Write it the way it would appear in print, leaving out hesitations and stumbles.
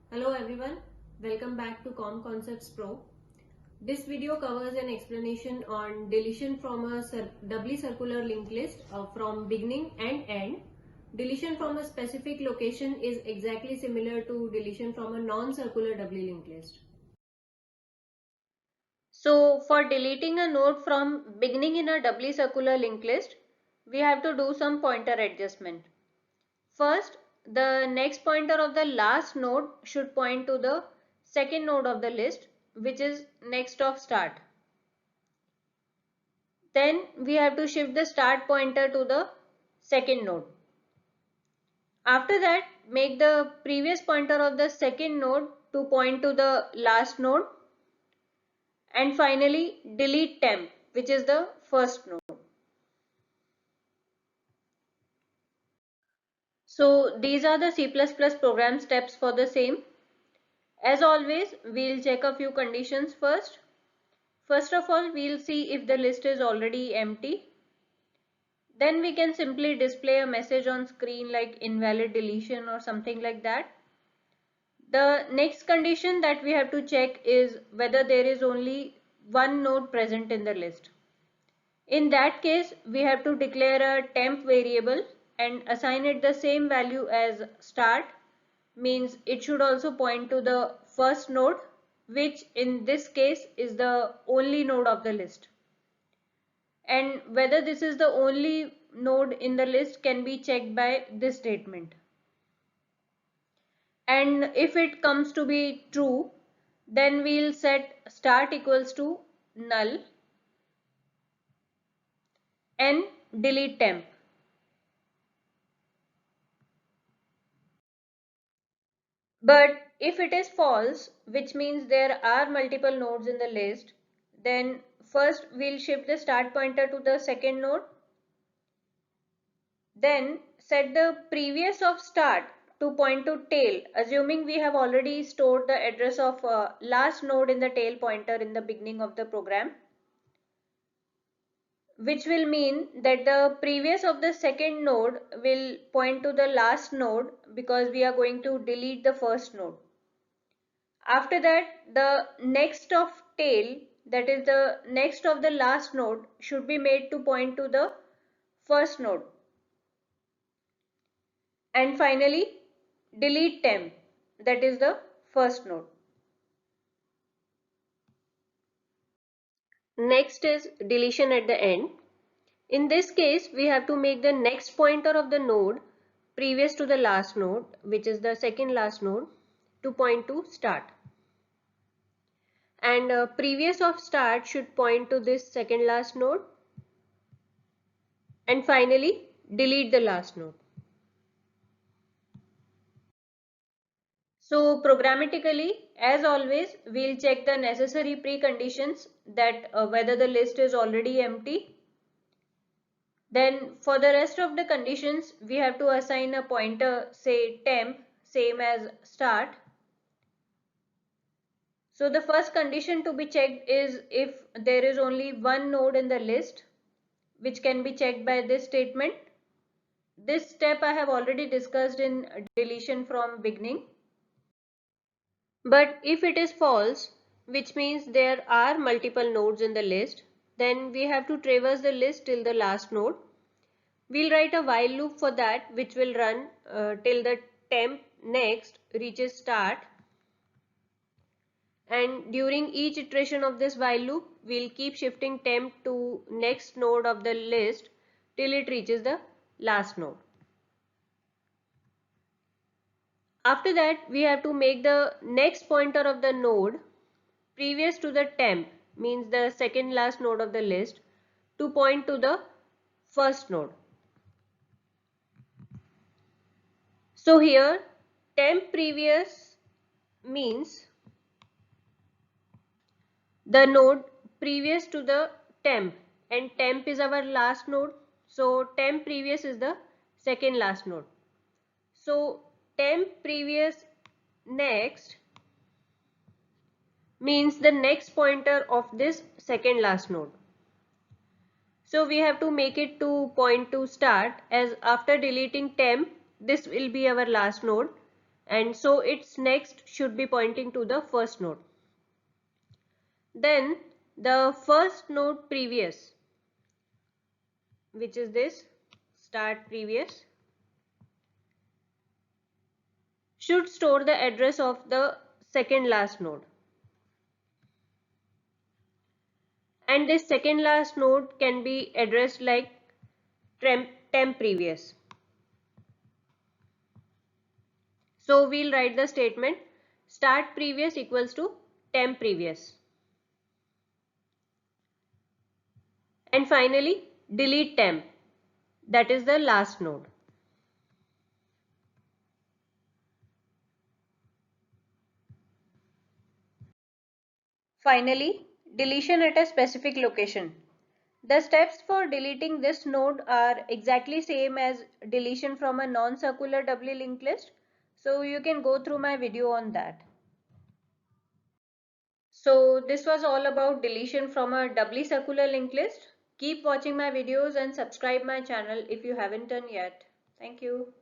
Hello everyone, welcome back to Com Concepts Pro. This video covers an explanation on deletion from a doubly circular linked list from beginning and end. Deletion from a specific location is exactly similar to deletion from a non-circular doubly linked list. So for deleting a node from beginning in a doubly circular linked list, we have to do some pointer adjustment. First, the next pointer of the last node should point to the second node of the list, which is next of start. Then we have to shift the start pointer to the second node. After that, make the previous pointer of the second node to point to the last node. And finally, delete temp, which is the first node. So these are the C++ program steps for the same. As always, we'll check a few conditions first. First of all, we'll see if the list is already empty. Then we can simply display a message on screen like invalid deletion or something like that. The next condition that we have to check is whether there is only one node present in the list. In that case, we have to declare a temp variable and assign it the same value as start, means it should also point to the first node, which in this case is the only node of the list. And whether this is the only node in the list can be checked by this statement. And if it comes to be true, then we'll set start equals to null and delete temp. But if it is false, which means there are multiple nodes in the list, then first we'll shift the start pointer to the second node. Then set the previous of start to point to tail, assuming we have already stored the address of last node in the tail pointer in the beginning of the program, which will mean that the previous of the second node will point to the last node because we are going to delete the first node. After that, the next of tail, that is the next of the last node, should be made to point to the first node. And finally, delete temp, that is the first node. Next is deletion at the end. In this case, we have to make the next pointer of the node previous to the last node, which is the second last node, to point to start. And previous of start should point to this second last node. And finally, delete the last node. So programmatically, as always, we'll check the necessary preconditions that whether the list is already empty. Then for the rest of the conditions, we have to assign a pointer, say temp, same as start. So the first condition to be checked is if there is only one node in the list, which can be checked by this statement. This step I have already discussed in deletion from beginning. But if it is false, which means there are multiple nodes in the list, then we have to traverse the list till the last node. We'll write a while loop for that, which will run till the temp next reaches start. And during each iteration of this while loop, we'll keep shifting temp to next node of the list till it reaches the last node. After that, we have to make the next pointer of the node previous to the temp, means the second last node of the list, to point to the first node. So here temp previous means the node previous to the temp, and temp is our last node, so temp previous is the second last node. So temp previous next means the next pointer of this second last node. So we have to make it to point to start, as after deleting temp, this will be our last node. and so its next should be pointing to the first node. Then the first node previous, which is this start previous, should store the address of the second last node. And this second last node can be addressed like temp previous. So we'll write the statement start previous equals to temp previous. And finally delete temp, that is the last node. Finally, deletion at a specific location. The steps for deleting this node are exactly same as deletion from a non-circular doubly linked list. So you can go through my video on that. So this was all about deletion from a doubly circular linked list. Keep watching my videos and subscribe my channel if you haven't done yet. Thank you.